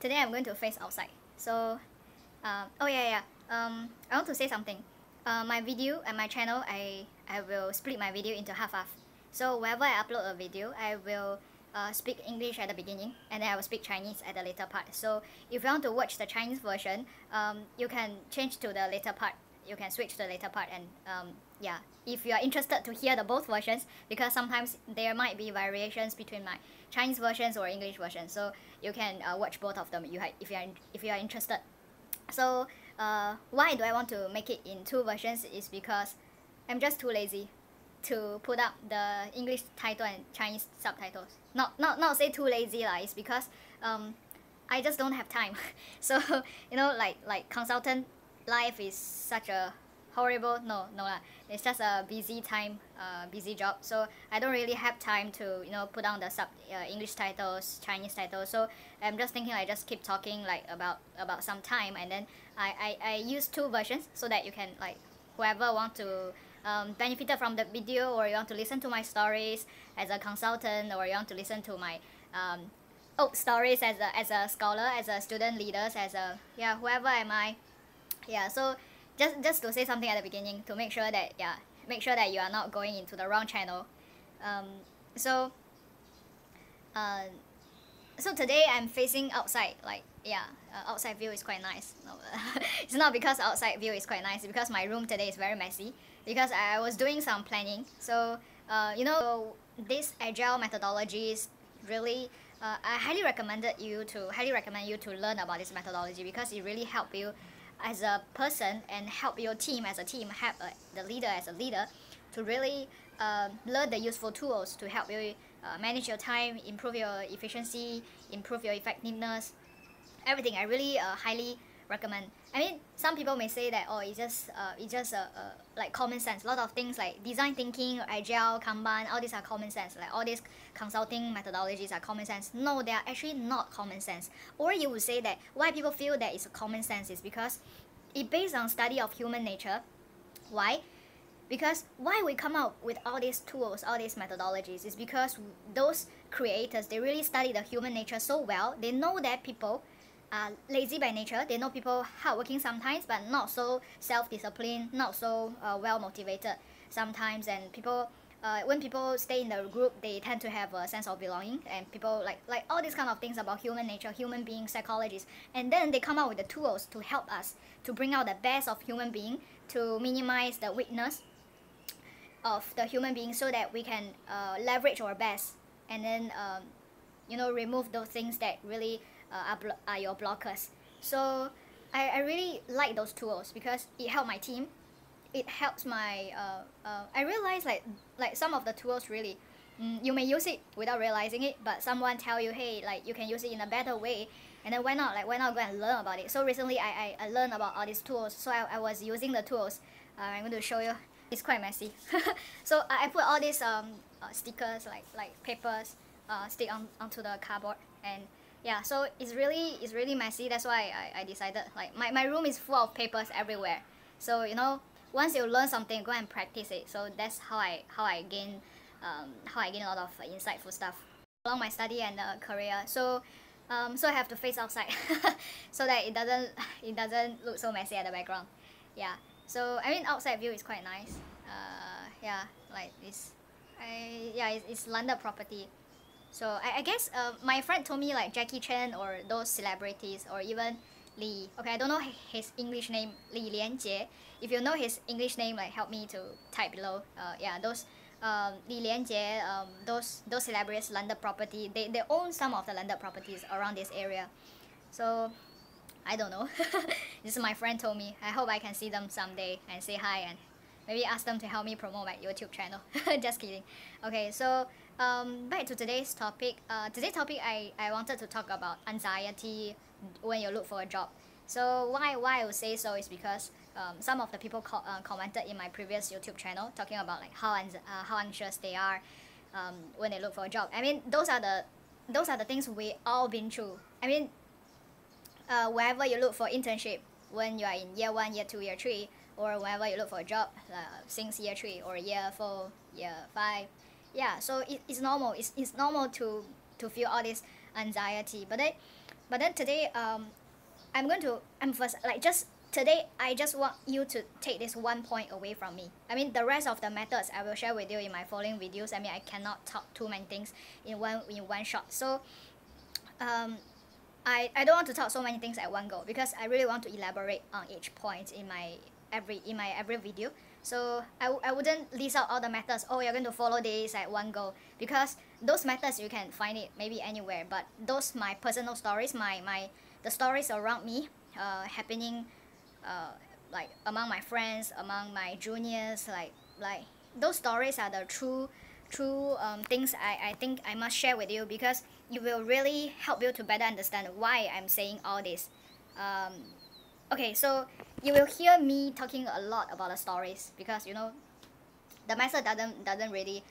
Today I'm going to face outside. So, I want to say something. My video and my channel, I will split my video into half. So whenever I upload a video, I will speak English at the beginning, and then I will speak Chinese at the later part. So if you want to watch the Chinese version, you can change to the later part. You can switch to the later part, and if you are interested to hear the both versions, because sometimes there might be variations between my Chinese versions or English versions, so you can watch both of them if you are interested. So why do I want to make it in two versions is because I'm just too lazy to put up the English title and Chinese subtitles. Not say too lazy lah. It's because I just don't have time. So like consultant life is such a horrible it's just a busy job, so I don't really have time to put down the English titles, Chinese titles. So I'm just thinking I just keep talking like about some time, and then I use two versions so that you can whoever want to benefit from the video, or you want to listen to my stories as a consultant, or you want to listen to my stories as a scholar, as a student leaders, as a whoever am I. So just to say something at the beginning to make sure that you are not going into the wrong channel. So today I'm facing outside, outside view is quite nice. No, it's not because outside view is quite nice, it's because my room today is very messy, because I was doing some planning. So this agile methodologies really I highly recommend you to learn about this methodology, because it really help you as a person and help your team as a team, help the leader as a leader to really learn the useful tools to help you manage your time, improve your efficiency, improve your effectiveness, everything. I really highly recommend. I mean, some people may say that it's just like common sense. A lot of things like design thinking, agile, Kanban, all these are common sense. Like all these consulting methodologies are common sense. No, they are actually not common sense. Or you would say that why people feel that it's a common sense is because it's based on study of human nature. Why? Because why we come out with all these tools, all these methodologies, is because those creators, they really study the human nature so well. They know that people are lazy by nature. They know people hardworking sometimes, but not so self-disciplined, not so well motivated sometimes. And people, when people stay in the group, they tend to have a sense of belonging. And people like all these kind of things about human nature, human being psychologists. And then they come out with the tools to help us to bring out the best of human being, to minimize the weakness of the human being, so that we can leverage our best, and then remove those things that really are your blockers. So I really like those tools because it helped my team. It helps my I realize like some of the tools really you may use it without realizing it, but someone tell you, hey, like you can use it in a better way, and then why not go and learn about it. So recently I learned about all these tools, so I was using the tools. I'm going to show you. It's quite messy. So I put all these stickers like papers stick onto the cardboard, and so it's really messy. That's why I decided, like, my room is full of papers everywhere. So once you learn something, go and practice it. So that's how I gain a lot of insightful stuff along my study and career. So so I have to face outside so that it doesn't look so messy at the background. So I mean, outside view is quite nice. Like this. It's landed property. So I guess my friend told me like Jackie Chan or those celebrities, or even Li. Okay, I don't know his English name, Li Lianjie. If you know his English name, like help me to type below. Those Li Lianjie, those celebrities landed property. They own some of the landed properties around this area. So I don't know. This is my friend told me. I hope I can see them someday and say hi, and maybe ask them to help me promote my YouTube channel. Just kidding. Okay, so back to today's topic. Today's topic, I wanted to talk about anxiety when you look for a job. So why I would say so is because some of the people commented in my previous YouTube channel talking about like how anxious they are when they look for a job. I mean, those are the things we all been through. I mean, wherever you look for internship, when you are in year 1, year 2, year 3, or wherever you look for a job since year 3 or year 4, year 5. So it's normal. It's normal to feel all this anxiety. But then But then today, I'm going to emphasize, like, just today, I just want you to take this one point away from me. I mean, the rest of the methods I will share with you in my following videos. I mean, I cannot talk too many things in one shot. So, I don't want to talk so many things at one go, because I really want to elaborate on each point in my every video. So I wouldn't list out all the methods. Oh, you're going to follow this at one go, because those methods you can find it maybe anywhere. But those my personal stories, the stories around me, happening, like among my friends, among my juniors, like those stories are the true things I think I must share with you, because it will really help you to better understand why I'm saying all this. Okay, so you will hear me talking a lot about the stories, because the method doesn't really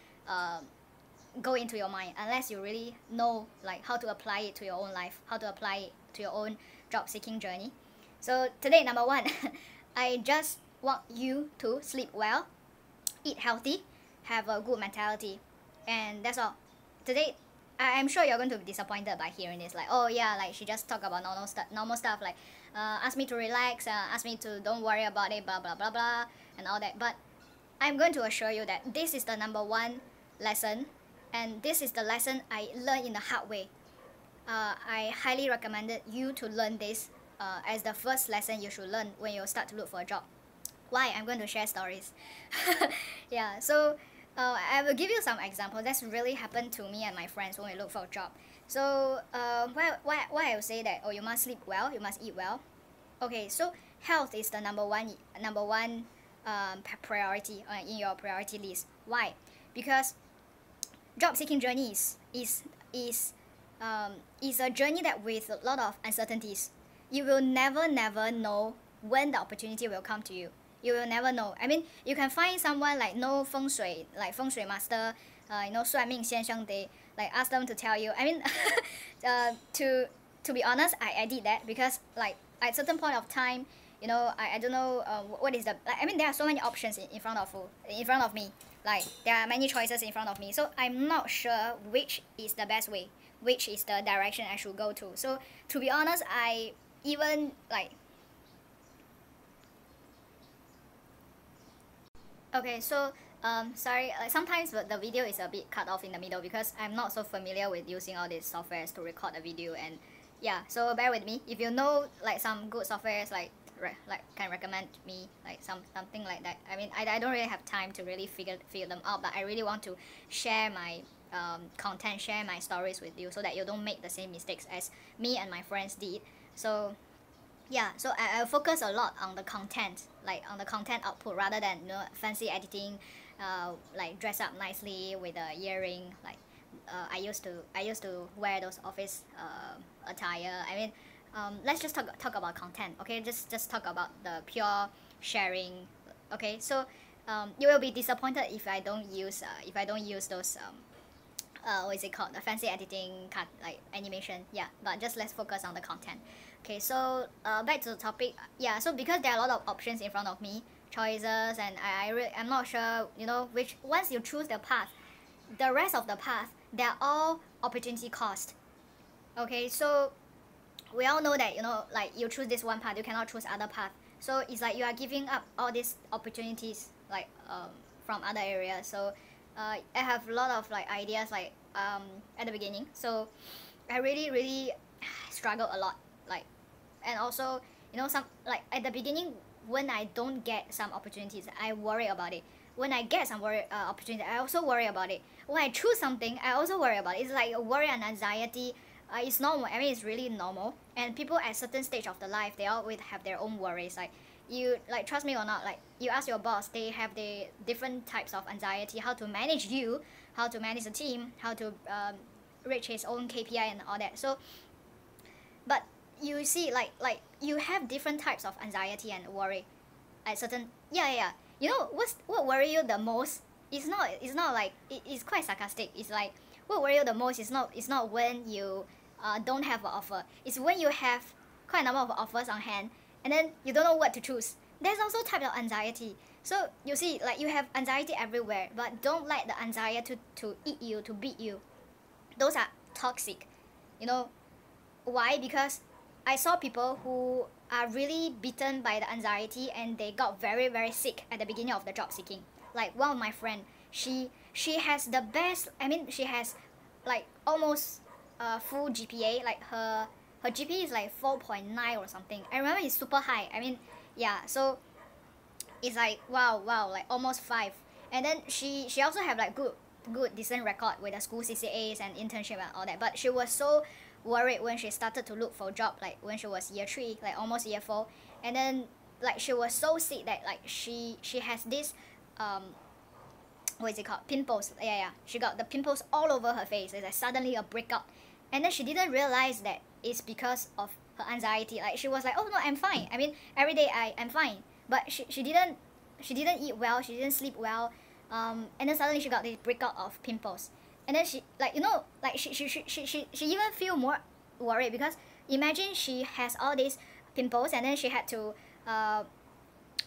go into your mind unless you really know like how to apply it to your own life, how to apply it to your own job seeking journey. So today, number one, I just want you to sleep well, eat healthy, have a good mentality, and that's all. Today, I'm sure you're going to be disappointed by hearing this, like, oh yeah, like she just talk about normal stuff, like ask me to relax, ask me to don't worry about it, blah blah blah blah, and all that. But I'm going to assure you that this is the number one lesson, and this is the lesson I learned in the hard way. I highly recommended you to learn this as the first lesson you should learn when you start to look for a job. Why? I'm going to share stories. Yeah, so I will give you some examples that's really happened to me and my friends when we look for a job. So why I will say that, oh, you must sleep well, you must eat well. Okay, so health is the number one priority in your priority list. Why? Because job seeking journey is a journey that with a lot of uncertainties. You will never know when the opportunity will come to you. You will never know. I mean, you can find someone like know feng shui, like feng shui master, 算命先生, they like ask them to tell you. I mean, to be honest, I did that, because like at certain point of time, I don't know what is the, like, I mean, there are so many options in front of me. Like there are many choices in front of me. So I'm not sure which is the best way, which is the direction I should go to. So to be honest, I even like. Okay, so sorry, sometimes the video is a bit cut off in the middle, because I'm not so familiar with using all these softwares to record a video, and yeah, so bear with me. If you know like some good softwares, like can recommend me like something like that. I mean, I don't really have time to really figure them out, but I really want to share my content, share my stories with you, so that you don't make the same mistakes as me and my friends did. So yeah, so I focus a lot on the content, like on the content output, rather than fancy editing, like dress up nicely with a earring. Like I used to wear those office attire. I mean, let's just talk about content. Okay, just talk about the pure sharing. Okay, so you will be disappointed if I don't use those what is it called, the fancy editing like animation. Yeah, but just let's focus on the content. Okay, so back to the topic. Yeah, so because there are a lot of options in front of me, choices, and I'm not sure which, once you choose the path, the rest of the path, they're all opportunity cost. Okay, so we all know that like you choose this one path, you cannot choose other path. So it's like you are giving up all these opportunities, like from other areas. So I have a lot of like ideas, like at the beginning. So I really struggle a lot, like, and also some, like at the beginning, when I don't get some opportunities, I worry about it. When I get some opportunity, I also worry about it. When I choose something, I also worry about it. It's like a worry and anxiety. It's normal. I mean, it's really normal. And people at certain stage of the life, they always have their own worries. Like you, like, trust me or not, like you ask your boss, they have the different types of anxiety, how to manage you, how to manage the team, how to reach his own KPI and all that. So, but you see, like you have different types of anxiety and worry at certain. Yeah. What worry you the most? It's not like it's quite sarcastic. It's like, what worry you the most is not when you don't have an offer. It's when you have quite a number of offers on hand, and then you don't know what to choose. There's also type of anxiety. So you see, like you have anxiety everywhere, but don't let the anxiety to eat you, to beat you. Those are toxic. why? Because I saw people who are really beaten by the anxiety and they got very very sick at the beginning of the job seeking. Like one of my friend, she has the best. I mean, she has like almost full GPA. Like her GPA is like 4.9 or something. I remember it's super high. I mean, yeah. So it's like wow, like almost 5. And then she also have like good decent record with the school CCAs and internship and all that. But she was so worried when she started to look for a job, like when she was year 3, like almost year 4. And then like she was so sick that like she has this what is it called, pimples. Yeah, she got the pimples all over her face. It's like suddenly a breakout. And then she didn't realize that it's because of her anxiety. Like she was like, oh no, I'm fine. I mean, every day I'm fine. But she didn't eat well, she didn't sleep well. And then suddenly she got this breakout of pimples. And then she, like, you know, like she even feel more worried, because imagine she has all these pimples and then she had to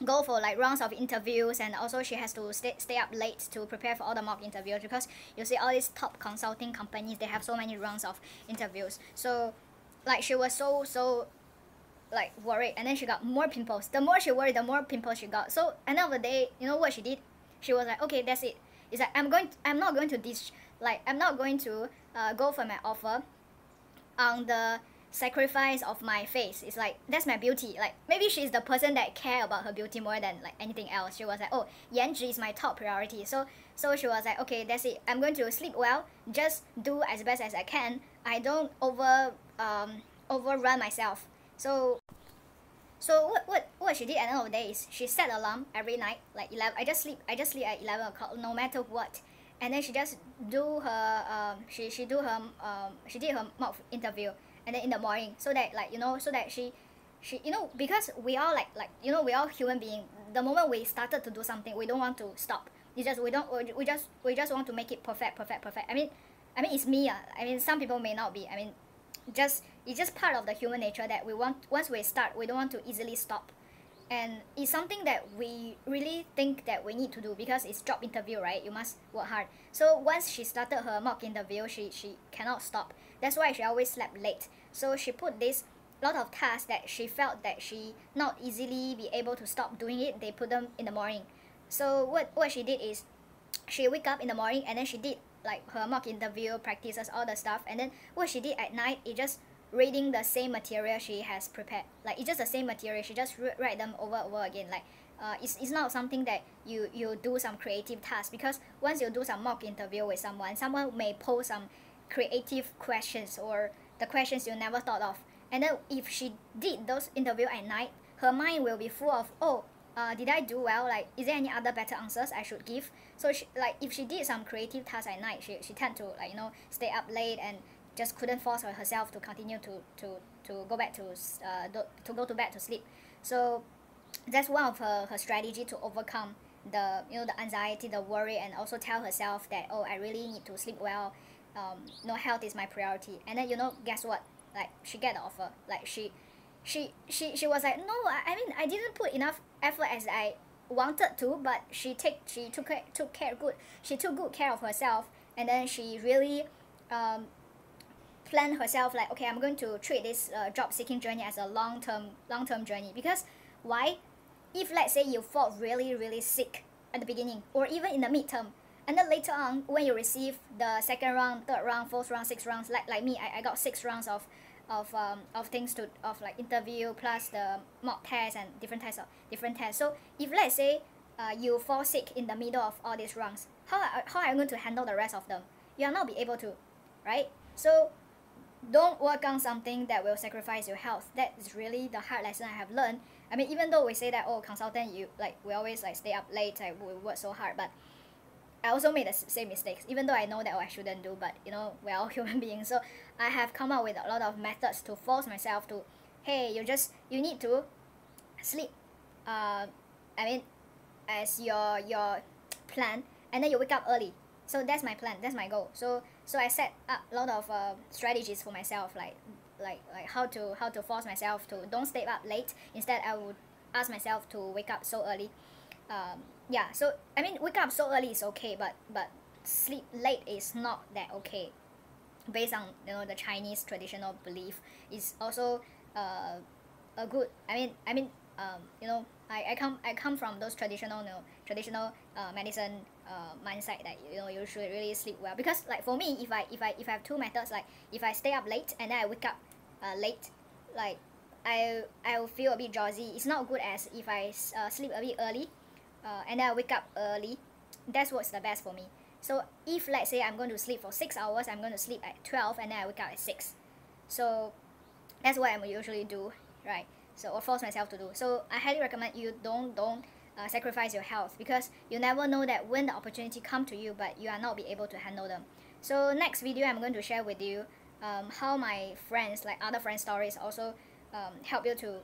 go for like rounds of interviews, and also she has to stay up late to prepare for all the mock interviews, because you see all these top consulting companies, they have so many rounds of interviews. So like she was so like worried, and then she got more pimples. The more she worried, the more pimples she got. So at the end of the day, you know what she did? She was like, okay, that's it. It's like I'm not going to go for my offer on the sacrifice of my face. It's like, that's my beauty. Like maybe she's the person that care about her beauty more than like anything else. She was like, oh, 颜值 is my top priority. So she was like, okay, that's it. I'm going to sleep well, just do as best as I can. I don't overrun myself. So what she did at the end of the day is she set alarm every night, like 11. I just sleep at 11 o'clock no matter what. And then she just do her she did her mock interview, and then in the morning, so that like, you know, so that she you know, because we all like you know, we all human being. The moment we started to do something, we don't want to stop. We just want to make it perfect. I mean it's me. I mean some people may not be. I mean it's just part of the human nature that we want, once we start, we don't want to easily stop. And it's something that we really think that we need to do, because it's job interview, right? You must work hard. So once she started her mock interview, she cannot stop. That's why she always slept late. So she put this lot of tasks that she felt that she not easily be able to stop doing it, they put them in the morning. So what she did is she wake up in the morning, and then she did like her mock interview practices, all the stuff. And then what she did at night is just reading the same material she has prepared. Like it's just the same material, she just write them over again. Like it's not something that you do some creative task, because once you do some mock interview with someone may pose some creative questions, or the questions you never thought of. And then if she did those interview at night, her mind will be full of, oh, did I do well? Like, is there any other better answers I should give? So she, like, if she did some creative tasks at night, she tend to, like, you know, stay up late and just couldn't force herself to continue to go back to go to bed to sleep. So that's one of her strategy to overcome the, you know, the anxiety, the worry, and also tell herself that, oh, I really need to sleep well. You know, health is my priority. And then, you know, guess what? Like, she get the offer. Like she was like, no, I mean, I didn't put enough effort as I wanted to, but she took good care of herself. And then she really planned herself, like, okay, I'm going to treat this job seeking journey as a long-term journey. Because why? If let's say you fall really sick at the beginning, or even in the midterm, and then later on when you receive the second round, third round, fourth round, sixth rounds, like me, I got 6 rounds of things of like interview, plus the mock tests and different tests. So if let's say you fall sick in the middle of all these rounds, how are you going to handle the rest of them? You will not be able to, right? So don't work on something that will sacrifice your health. That is really the hard lesson I have learned. I mean, even though we say that, oh, consultant, you like, we always like stay up late, like we work so hard, but I also made the same mistakes, even though I know that, oh, I shouldn't do. But you know, we're all human beings, so I have come up with a lot of methods to force myself to, hey, you need to sleep, I mean, as your plan, and then you wake up early. So that's my plan, that's my goal. So I set up a lot of strategies for myself, like how to force myself to don't stay up late. Instead, I would ask myself to wake up so early. Yeah, so I mean, wake up so early is okay, but sleep late is not that okay. based on the Chinese traditional belief is also a good. I come from those traditional medicine mindset that you should really sleep well, because like for me, if I have two methods, like if I stay up late and then I wake up late, like I will feel a bit drowsy. It's not good as if I sleep a bit early and then I wake up early. That's what's the best for me. So if let's say I'm going to sleep for 6 hours, I'm going to sleep at 12 and then I wake up at 6. So that's what I usually do, right? So or force myself to do. So I highly recommend you don't sacrifice your health, because you never know that when the opportunity come to you, but you are not be able to handle them. So next video I'm going to share with you how my friends, like other friend stories, also help you to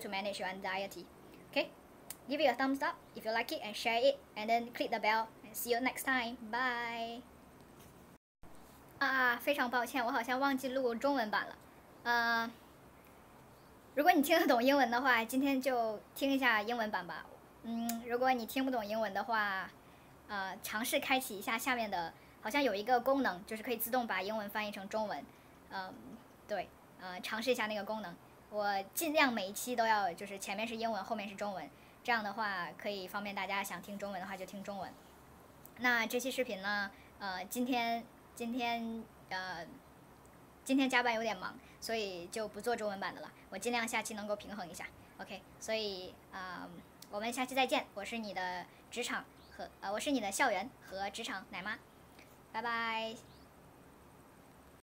manage your anxiety. Okay, give it a thumbs up if you like it and share it, and then click the bell, and see you next time. Bye. 非常抱歉，我好像忘记录中文版了。如果你听得懂英文的话，今天就听一下英文版吧。如果你听不懂英文的话，尝试开启一下下面的，好像有一个功能，就是可以自动把英文翻译成中文。对，尝试一下那个功能。我尽量每一期都要就是前面是英文，后面是中文，这样的话可以方便大家想听中文的话就听中文。那这期视频呢，今天加班有点忙，所以就不做中文版的了。我尽量下期能够平衡一下 ，OK。所以我们下期再见。我是你的校园和职场奶妈，拜拜。